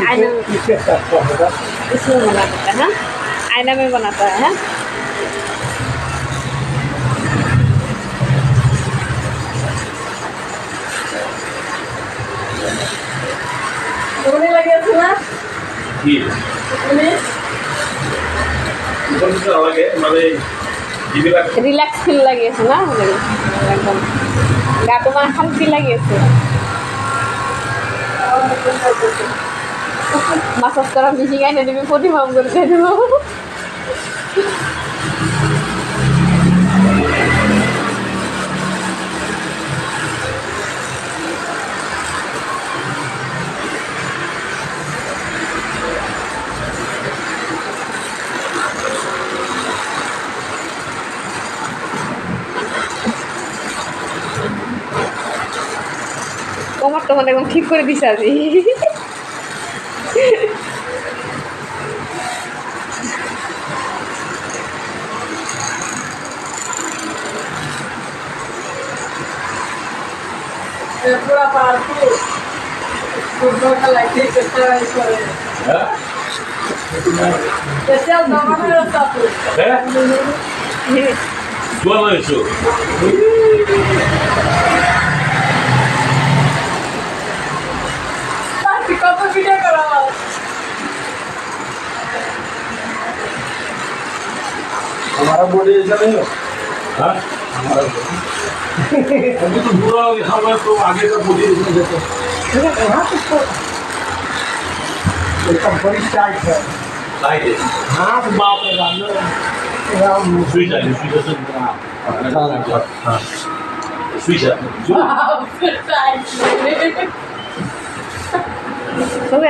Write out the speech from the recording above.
आईना इसमें बना देते हैं, आईना में बनाता है। রিল্যাক্স ফিল লাগিয়েছে না, একদম গাটো মানে শান্তি লাগিয়েছে। মাসাজ করা মিশিং আইনে দেবে, পরিমাম করে দিয়ে দেবো। কোমর তোমার একদম ঠিক করে দিছে আজি। पूरा पालतू फुटबॉल का लाइट एक्सरसाइज करे है स्पेशल दवा में रहता है Boa noite. ficou pra vídeo agora हमारा बॉडी ऐसा नहीं हो। हाँ हमारा अभी तो बुरा हो गया हमारा, तो आगे का बॉडी इसमें देते एकदम बड़ी टाइट है। लाइट है। हाँ तो बाप रे बाप स्विच है, स्विच से हाँ स्विच है। Wow, good time.